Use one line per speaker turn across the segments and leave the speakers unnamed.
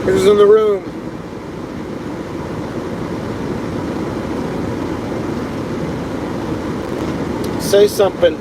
Who's in the room? Say something.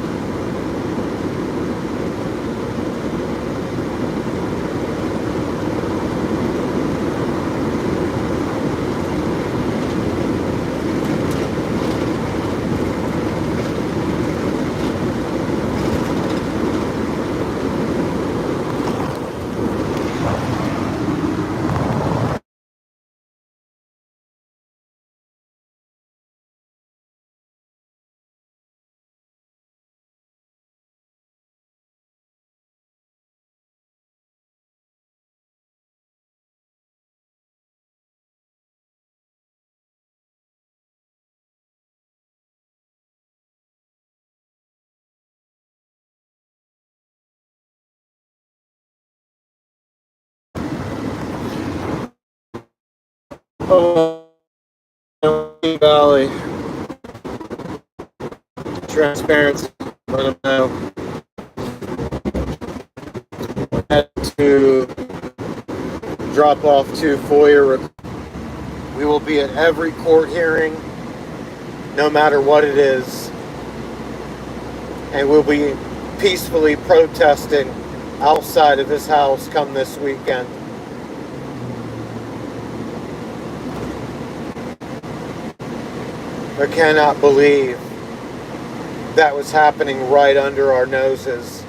Oh, Valley. Transparency. Let them know. Had to drop off 2 FOIA. We will be at every court hearing, no matter what it is, and we'll be peacefully protesting outside of his house come this weekend. I cannot believe that was happening right under our noses.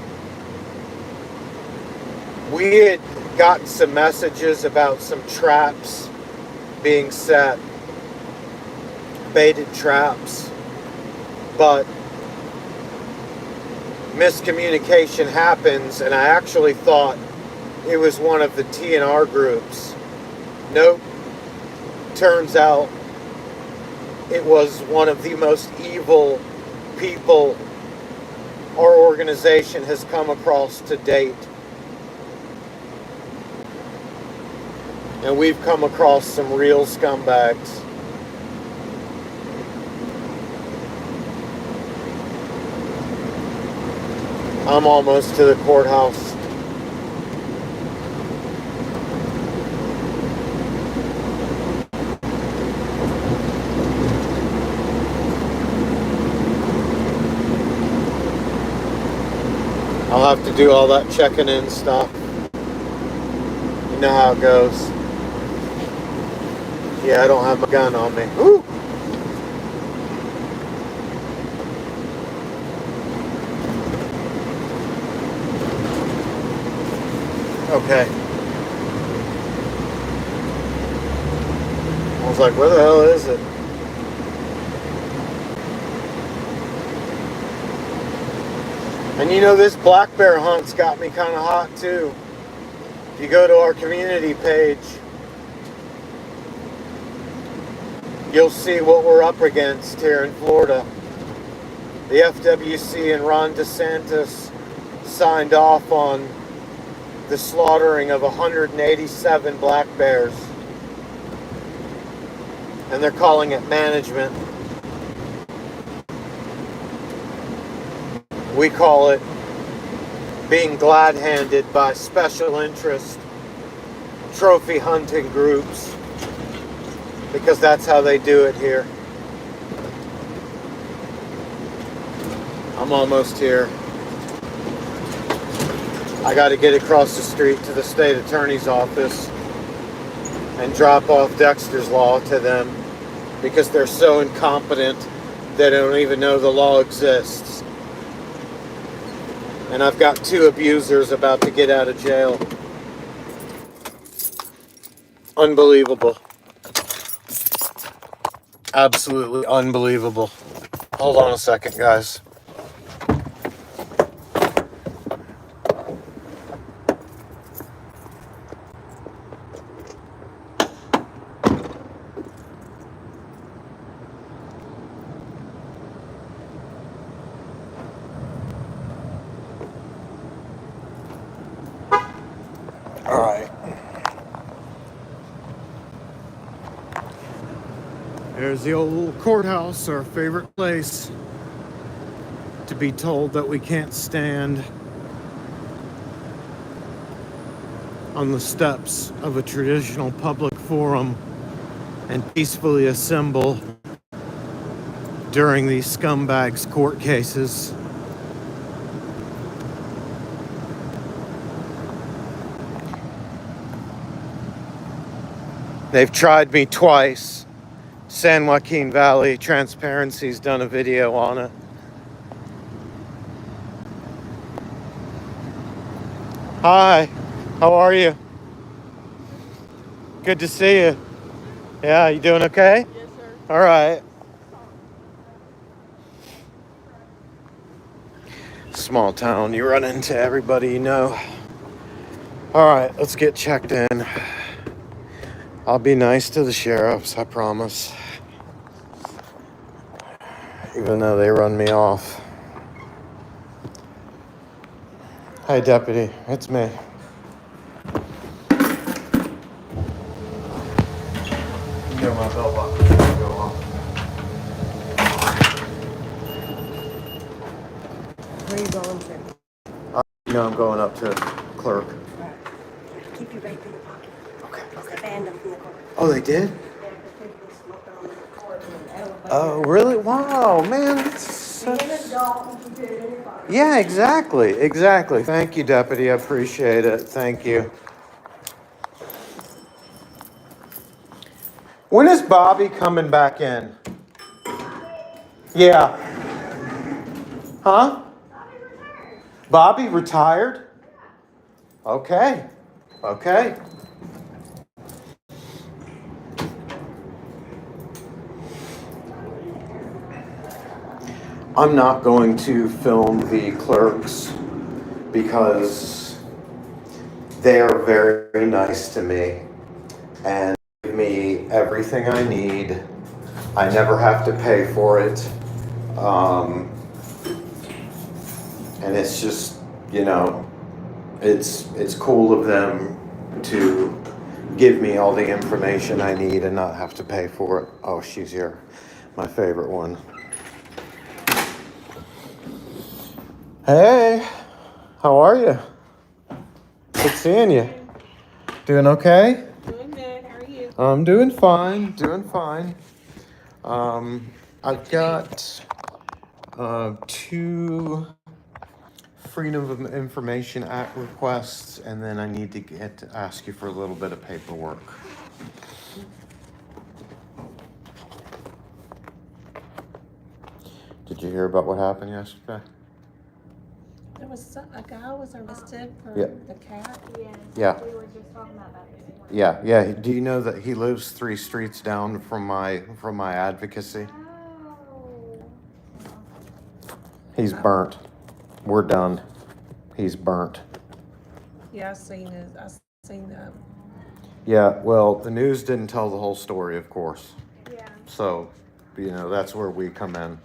We had gotten some messages about some traps being set, baited traps, but miscommunication happens, and I actually thought it was one of the TNR groups. Nope. Turns out it was one of the most evil people our organization has come across to date. And we've come across some real scumbags. I'm almost to the courthouse. I'll have to do all that checking in stuff. You know how it goes. Yeah, I don't have my gun on me. Woo! Okay. I was like, where the hell is it? And you know, this black bear hunt's got me kind of hot too. If you go to our community page, you'll see what we're up against here in Florida. The FWC and Ron DeSantis signed off on the slaughtering of 187 black bears. And they're calling it management. We call it being glad-handed by special interest trophy hunting groups, because that's how they do it here. I'm almost here. I got to get across the street to the state attorney's office and drop off Dexter's law to them, because they're so incompetent they don't even know the law exists. And I've got 2 abusers about to get out of jail. Unbelievable. Absolutely unbelievable. Hold on a second, guys. All right. There's the old courthouse, our favorite place to be told that we can't stand. on the steps of a traditional public forum and peacefully assemble during these scumbags' court cases. They've tried me twice. San Joaquin Valley Transparency's done a video on it. Hi, how are you? Good to see you. Yeah, you doing okay?
Yes, sir.
All right. Small town, you run into everybody you know. All right, let's get checked in. I'll be nice to the sheriffs, I promise. Even though they run me off. Hi, deputy, it's me. Go my belt buckle. Go on.
Where are you going to?
You know I'm going up to clerk.
Right. Keep your vape in the pocket.
Okay.
They banned them from the court.
Oh, they did?
Yeah, because people smoking on the court and the elevator.
Oh, really? Wow, man. That's
Being an adult, you can do it in your pocket.
Yeah, exactly. Thank you, deputy. I appreciate it. Thank you. When is Bobby coming back in? Yeah. Huh? Bobby retired? Okay. I'm not going to film the clerks because they're very nice to me and give me everything I need. I never have to pay for it. And it's just, it's cool of them to give me all the information I need and not have to pay for it. Oh, she's here. My favorite one. Hey, how are you? Good seeing you. Doing okay?
Doing good. How are you?
I'm doing fine. I've got 2 Freedom of Information Act requests, and then I need to ask you for a little bit of paperwork. Did you hear about what happened yesterday?
There was a guy was arrested for the cat.
Yeah.
We were just talking about that this morning.
Yeah. Do you know that he lives 3 streets down from my advocacy?
Oh.
He's burnt. We're done. He's burnt.
Yeah, I seen that.
Yeah, well, the news didn't tell the whole story, of course.
Yeah.
So, that's where we come in.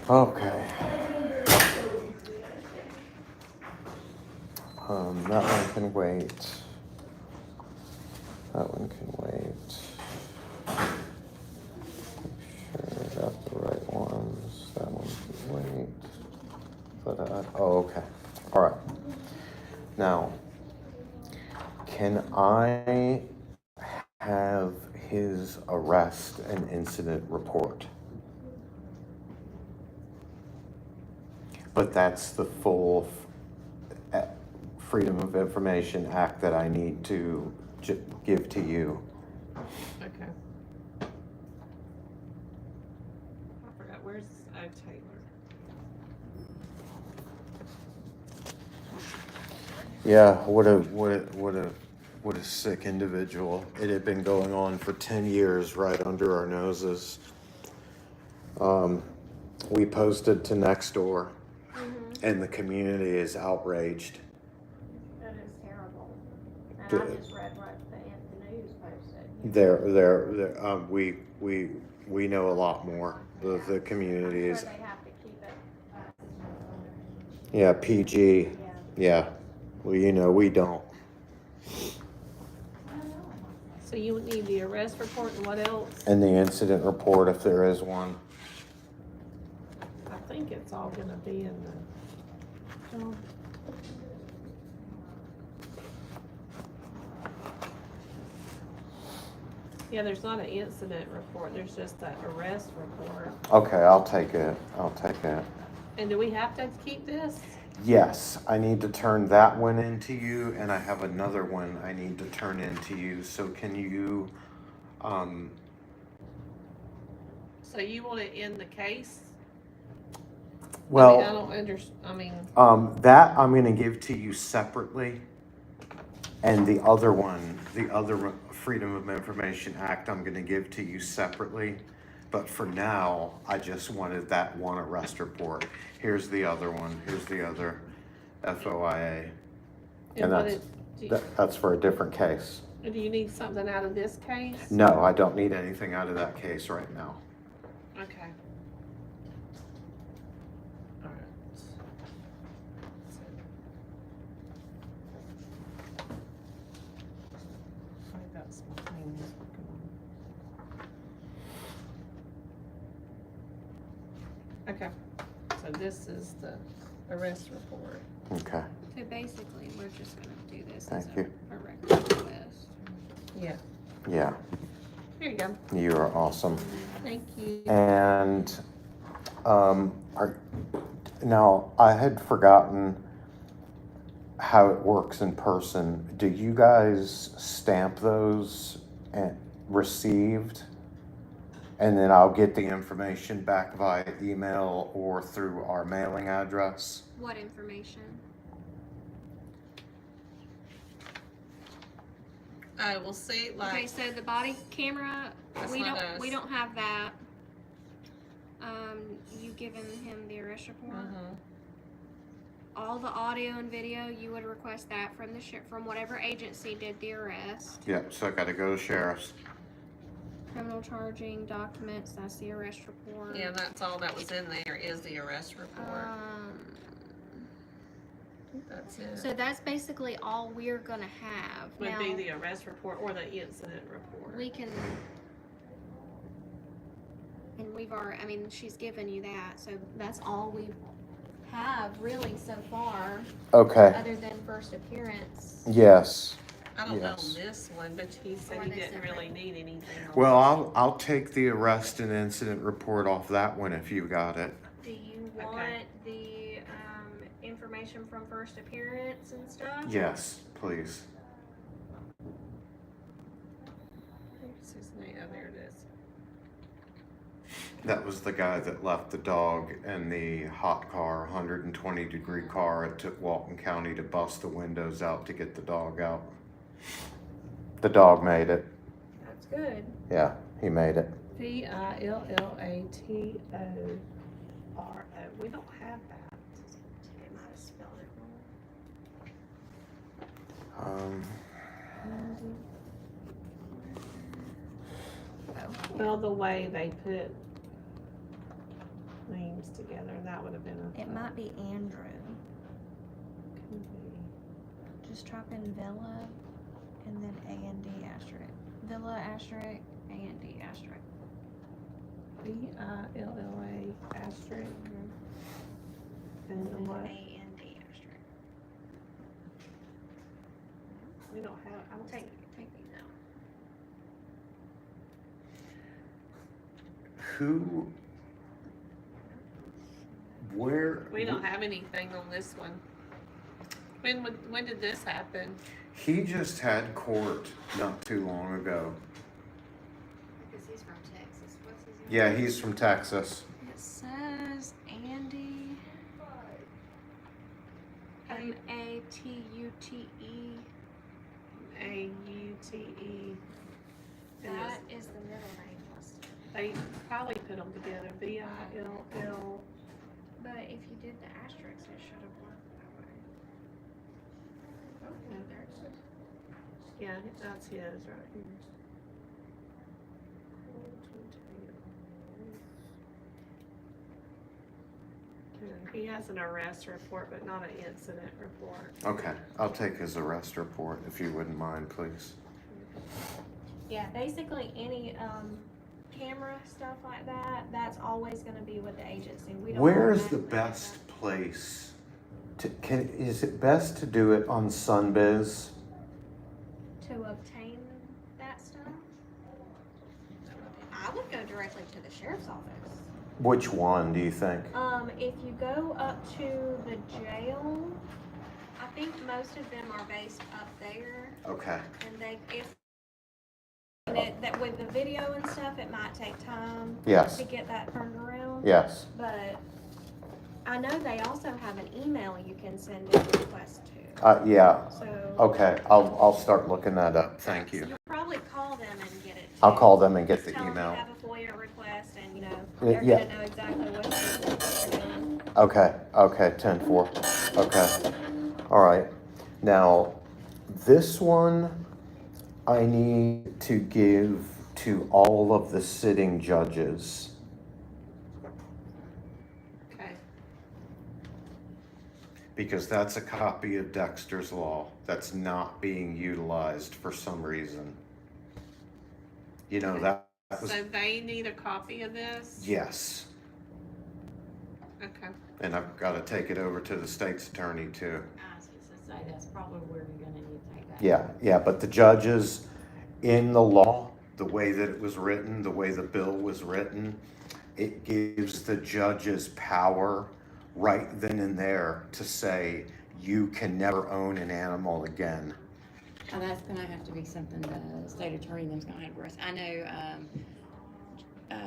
Okay. That one can wait. That one can wait. Make sure I got the right ones. That one can wait. Okay. All right. Now, can I have his arrest and incident report? But that's the full Freedom of Information Act that I need to give to you.
Okay. I forgot. Where's Taylor?
Yeah, what a sick individual. It had been going on for 10 years right under our noses. We posted to Nextdoor, and the community is outraged.
That is terrible. And I just read what the news posted.
We know a lot more. The community is.
I'm sure they have to keep it.
Yeah, PG. Yeah. Well, we don't.
So you would need the arrest report and what else?
And the incident report, if there is one.
I think it's all gonna be in Yeah, there's not an incident report, there's just an arrest report.
Okay, I'll take it. I'll take it.
And do we have to keep this?
Yes, I need to turn that one into you, and I have another one I need to turn into you. So can you,
So you want it in the case?
well,
I mean, I don't understand,
that I'm gonna give to you separately. And the other one, the other Freedom of Information Act, I'm gonna give to you separately. But for now, I just wanted that one arrest report. Here's the other one, here's the other FOIA. And that's for a different case.
Do you need something out of this case?
No, I don't need anything out of that case right now.
Okay. All right. I got some things working on. Okay, so this is the arrest report.
Okay,
So basically, we're just gonna do this
Thank
as
you.
a record request.
Yeah,
yeah,
here you go.
you are awesome.
Thank you.
And, now I had forgotten how it works in person. Do you guys stamp those and received? And then I'll get the information back via email or through our mailing address?
What information?
I will see, like.
Okay, so the body camera,
That's
we
not
don't,
us.
we don't have that. You given him the arrest report? All the audio and video, you would request that from the from whatever agency did the arrest.
Yep, so I gotta go to sheriff's.
Criminal charging documents, that's the arrest report.
Yeah, that's all that was in there is the arrest report. That's it.
So that's basically all we're gonna have.
Would
Now,
be the arrest report or the incident report.
we can, and we've already, I mean, she's given you that, so that's all we have really so far,
Okay,
other than first appearance.
yes.
I don't know
Yes.
this one, but he said
Or
he
they
didn't
separate.
really need anything. on
Well,
this.
I'll take the arrest and incident report off that one if you got it.
Do you want
Okay.
the, information from first appearance and stuff?
Yes, please.
What's his name? Oh, there it is.
That was the guy that left the dog in the hot car, 120-degree car. It took Walton County to bust the windows out to get the dog out. The dog made it.
That's good.
Yeah, he made it.
Villatoro. We don't have that.
They might have spelled it wrong.
Well, the way they put names together, that would have been a.
It might be Andrew.
Could be.
Just type in Villa and then A&D asterisk. Villa asterisk, A&D asterisk.
Villa asterisk. And then what?
A&D asterisk.
We don't have, I don't
Take
think.
these out.
Who? Where?
We don't have anything on this one. When did this happen?
He just had court not too long ago.
Because he's from Texas. What's his name?
Yeah, he's from Texas.
It says Andy. M-A-T-U-T-E.
A-U-T-E. And
That is the middle name listed.
they probably put them together, V-I-L-L.
But if you did the asterisks, it should have worked that way. Oh, no, there it is.
Yeah, that's his right here. He has an arrest report, but not an incident report.
Okay, I'll take his arrest report if you wouldn't mind, please.
Yeah, basically any camera stuff like that, that's always going to be with the agency. We don't
Where is the
automatically have
best place Is it best to do it on Sunbiz?
To obtain that stuff, I would go directly to the sheriff's office.
Which one do you think?
If you go up to the jail, I think most of them are based up there,
Okay.
and that with the video and stuff, it might take time.
Yes.
To get that turned around.
Yes.
But I know they also have an email you can send in a request to.
Yeah.
So.
Okay. I'll start looking that up. Thank you.
You'll probably call them and get it.
I'll call them and get
Just
the
tell them
email.
you have a FOIA request, and they're
Yeah.
gonna know exactly what they're doing.
Okay. 10-4. Okay. All right. Now, this one I need to give to all of the sitting judges.
Okay.
Because that's a copy of Dexter's Law that's not being utilized for some reason. That was...
So they need a copy of this?
Yes.
Okay.
And I've got to take it over to the state's attorney too.
I was just gonna say, that's probably where you're gonna need to take that.
Yeah, but the judges in the law, the way that it was written, the way the bill was written, it gives the judges power right then and there to say, you can never own an animal again.
Oh, that's gonna have to be something the state attorney them's gonna have to address. I know,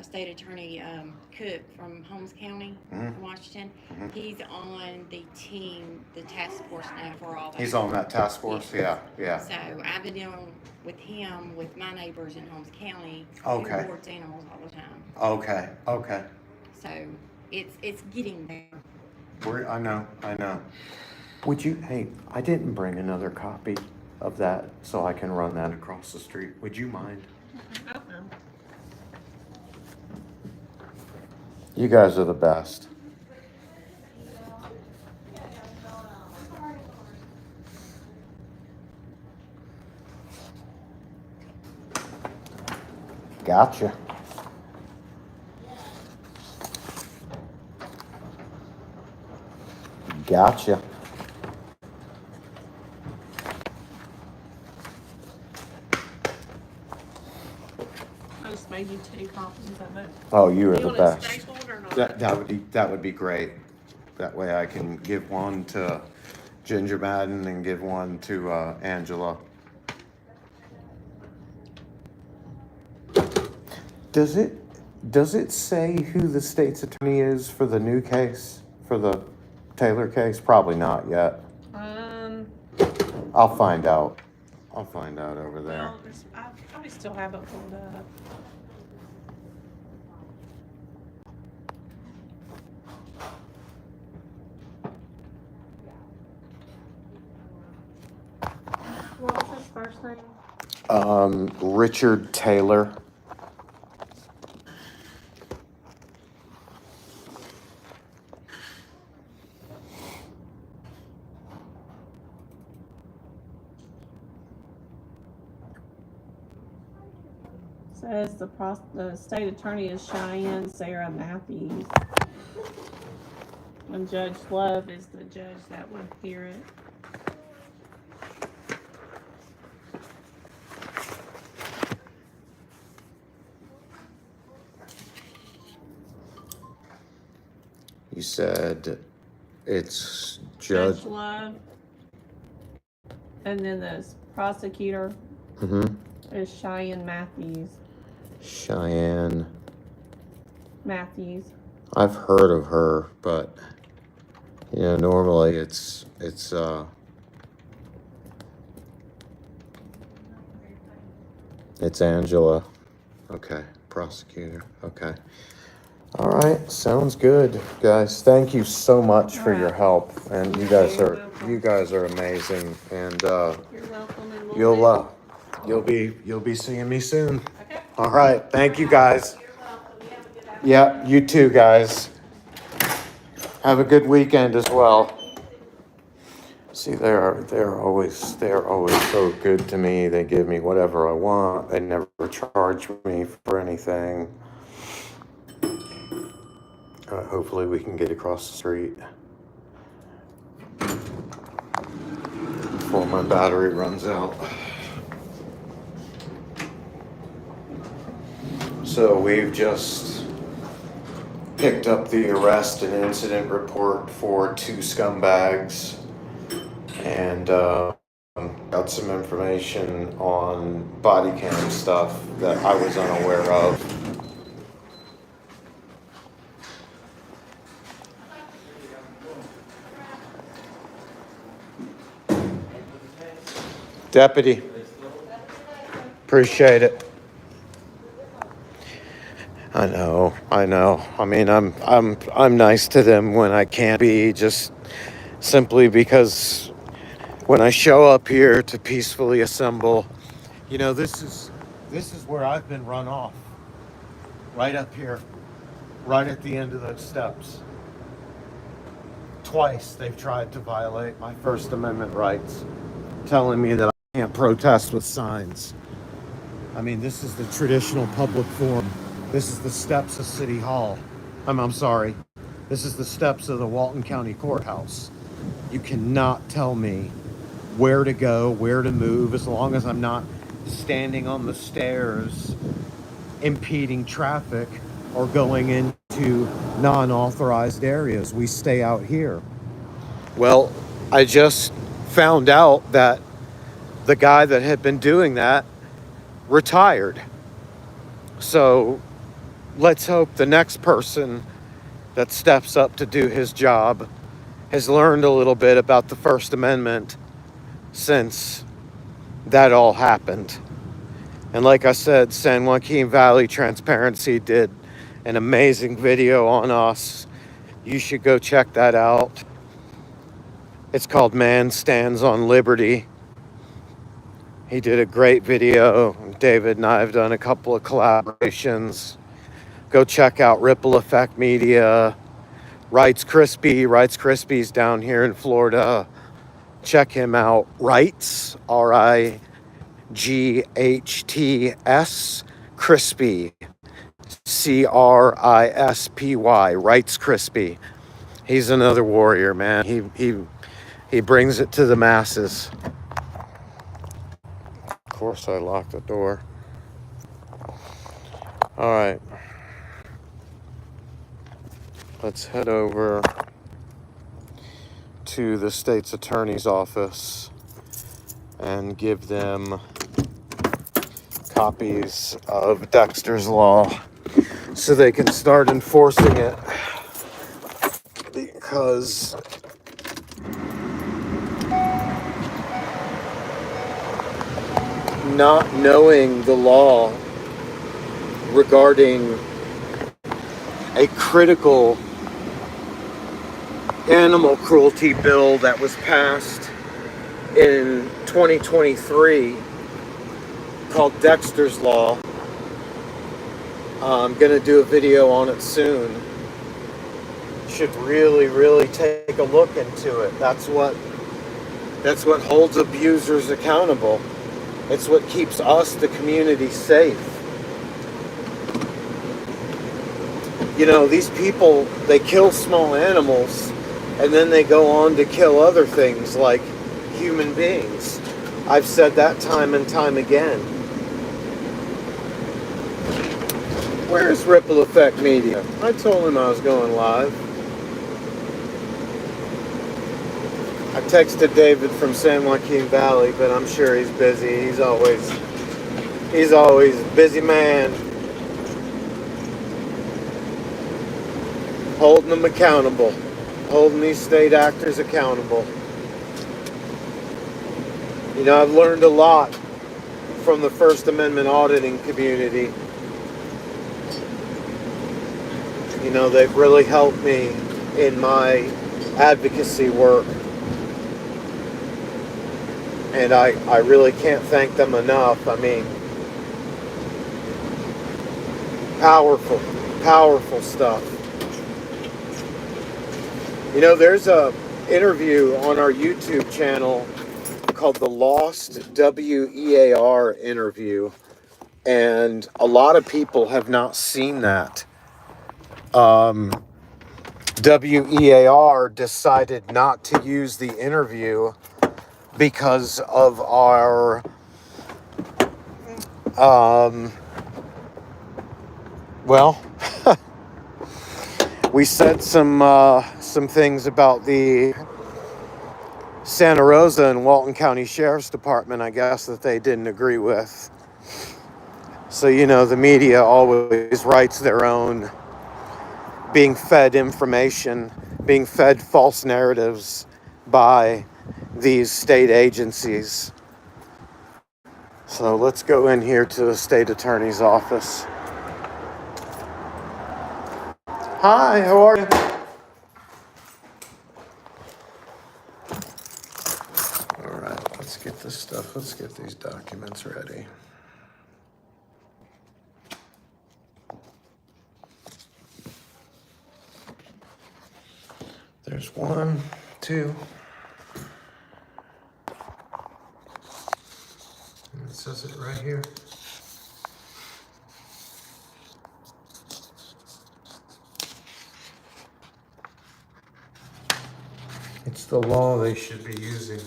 State Attorney Cook from Holmes County, Washington. He's on the team, the task force now for all that.
He's on that task force? Yeah.
So I've been dealing with him, with my neighbors in Holmes County.
Okay.
Who boards animals all the time.
Okay.
So it's getting there.
I know. Hey, I didn't bring another copy of that so I can run that across the street. Would you mind? You guys are the best. Gotcha.
I just made you 2 copies of it.
Oh, you are
You
the
want it
best.
stapled or not?
That would be great. That way I can give one to Ginger Madden and give one to Angela. Does it say who the state's attorney is for the new case, for the Taylor case? Probably not yet. I'll find out. Over there.
Well, I probably still have it pulled up. What was his first name?
Richard Taylor.
Says the state attorney is Cheyenne Sarah Matthews. And Judge Love is the judge that would hear it.
You said it's
Judge Love. And then the prosecutor is Cheyenne Matthews.
Cheyenne.
Matthews.
I've heard of her, but normally it's Angela. Okay, prosecutor. Okay. All right, sounds good, guys. Thank you so much for your help, and you guys are amazing, and
You're welcome, and
you'll be seeing me soon.
Okay.
All right, thank you guys.
You're welcome. You have a good afternoon.
Yeah, you too, guys. Have a good weekend as well. See, they're always so good to me. They give me whatever I want. They never charge me for anything. Hopefully we can get across the street. my battery runs out. So we've just picked up the arrest and incident report for 2 scumbags and got some information on body cam stuff that I was unaware of. Deputy, appreciate it. I know. I mean, I'm nice to them when I can be, just simply because when I show up here to peacefully assemble, you know, this is where I've been run off. Right up here, right at the end of those steps. Twice they've tried to violate my First Amendment rights, telling me that I can't protest with signs. I mean, this is the traditional public forum. This is the steps of City Hall. I'm sorry. This is the steps of the Walton County Courthouse. You cannot tell me where to go, where to move, as long as I'm not standing on the stairs, impeding traffic, or going into non-authorized areas. We stay out here. Well, I just found out that the guy that had been doing that retired. So let's hope the next person that steps up to do his job has learned a little bit about the First Amendment since that all happened. And like I said, San Joaquin Valley Transparency did an amazing video on us. You should go check that out. It's called Man Stands on Liberty. He did a great video. David and I have done a couple of collaborations. Go check out Ripple Effect Media. Rights Krispies down here in Florida. Check him out. Rights, RIGHTS, Crispy, CRISPY, Rights Krispy. He's another warrior, man. He brings it to the masses. Of course, I locked the door. All right. Let's head over to the state's attorney's office and give them copies of Dexter's law so they can start enforcing it, because not knowing the law regarding a critical animal cruelty bill that was passed in 2023 called Dexter's Law. I'm going to do a video on it soon. Should really take a look into it. That's what holds abusers accountable. It's what keeps us, the community, safe. You know, these people, they kill small animals and then they go on to kill other things like human beings. I've said that time and time again. Where's Ripple Effect Media? I told him I was going live. I texted David from San Joaquin Valley, but I'm sure he's busy. He's always a busy man. Holding them accountable. Holding these state actors accountable. You know, I've learned a lot from the First Amendment auditing community. You know, they've really helped me in my advocacy work. And I really can't thank them enough. I mean, powerful stuff. You know, there's a interview on our YouTube channel called the Lost WEAR interview, and a lot of people have not seen that. WEAR decided not to use the interview because of our well, we said some things about the Santa Rosa and Walton County Sheriff's Department, I guess, that they didn't agree with. So, the media always writes their own, being fed information, being fed false narratives by these state agencies. So let's go in here to the state attorney's office. Hi, how are you? All right, let's get this stuff. Let's get these documents ready. There's 1, 2. And it says it right here. It's the law they should be using.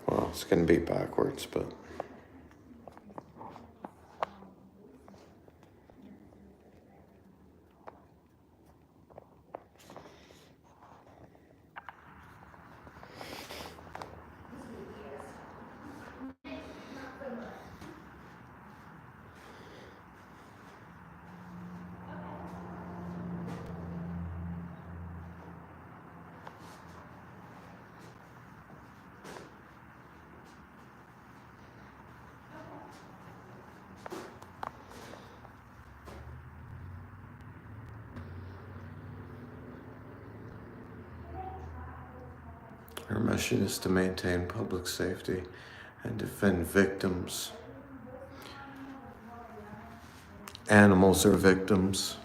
Well, it's going to be backwards, but... Our mission is to maintain public safety and defend victims. Animals are victims.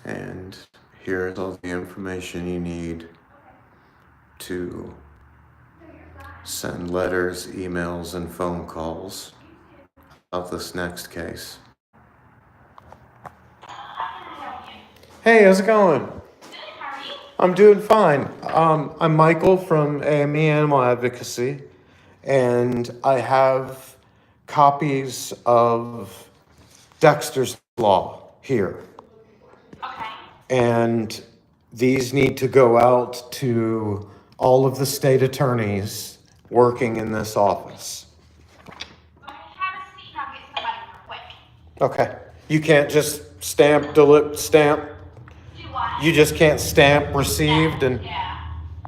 And here is all the information you need to send letters, emails, and phone calls about this next case. Hey, how's it going? I'm doing fine. I'm Michael from AME Animal Advocacy, and I have copies of Dexter's law here.
Okay.
And these need to go out to all of the state attorneys working in this office.
Okay, have a seat and I'll get somebody real quick.
Okay. You can't just stamp, stamp.
Do what?
You just can't stamp received and...
Yeah,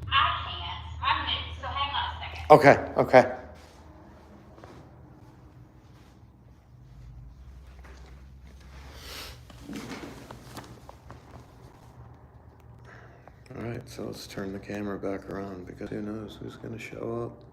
I can't. I'm new, so hang on a second.
Okay. All right, so let's turn the camera back around because who knows who's going to show up.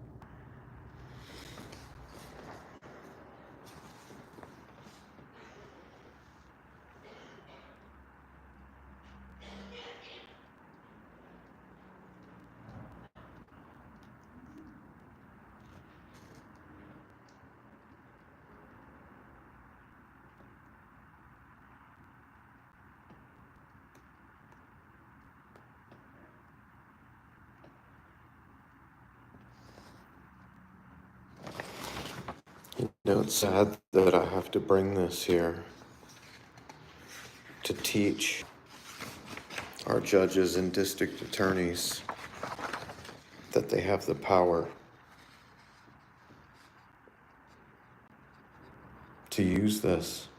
It's sad that I have to bring this here to teach our judges and district attorneys that they have the power to use this.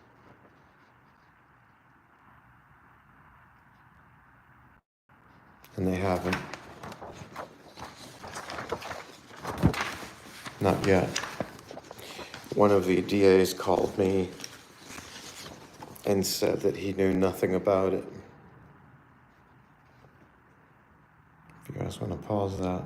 And they haven't. Not yet. One of the DAs called me and said that he knew nothing about it. If you guys want to pause that.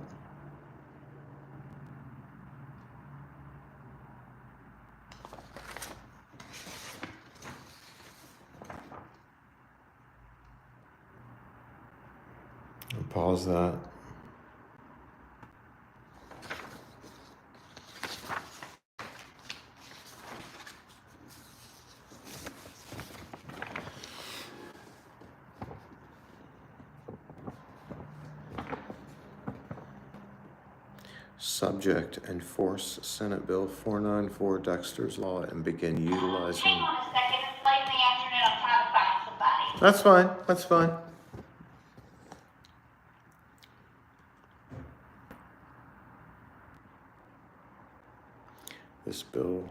pause that. Subject, enforce Senate Bill 494 Dexter's Law and begin utilizing...
Hang on a second, it's late in the afternoon, I'm trying to find somebody.
That's fine, that's fine. This bill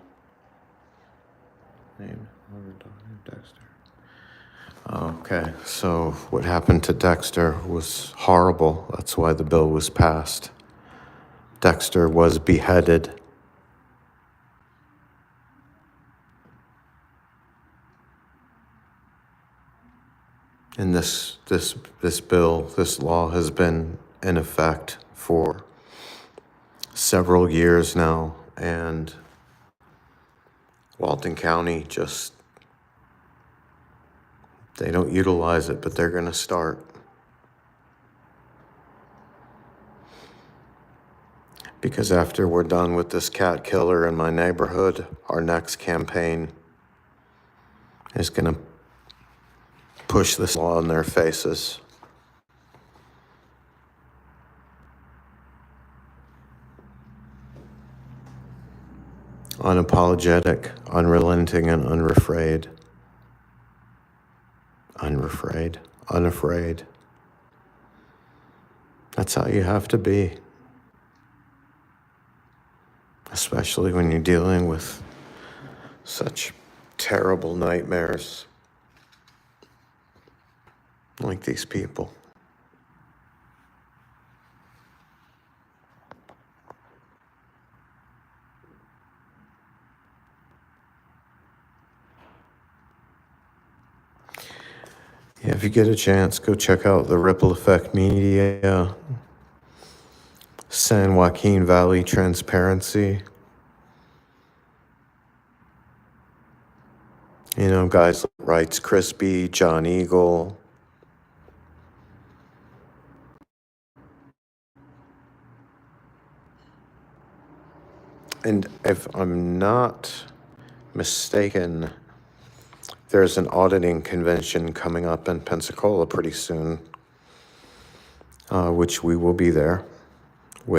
named Dexter. Okay, so what happened to Dexter was horrible. That's why the bill was passed. Dexter was beheaded. And this bill, this law has been in effect for several years now, and Walton County just, they don't utilize it, but they're going to start. Because after we're done with this cat killer in my neighborhood, our next campaign is going to push this law in their faces. Unapologetic, unrelenting, and unafraid. Unafraid. That's how you have to be. Especially when you're dealing with such terrible nightmares like these people. Yeah, if you get a chance, go check out the Ripple Effect Media, San Joaquin Valley Transparency. You know, guys like Rights Crispy, John Eagle. And if I'm not mistaken, there's an auditing convention coming up in Pensacola pretty soon, which we will be there.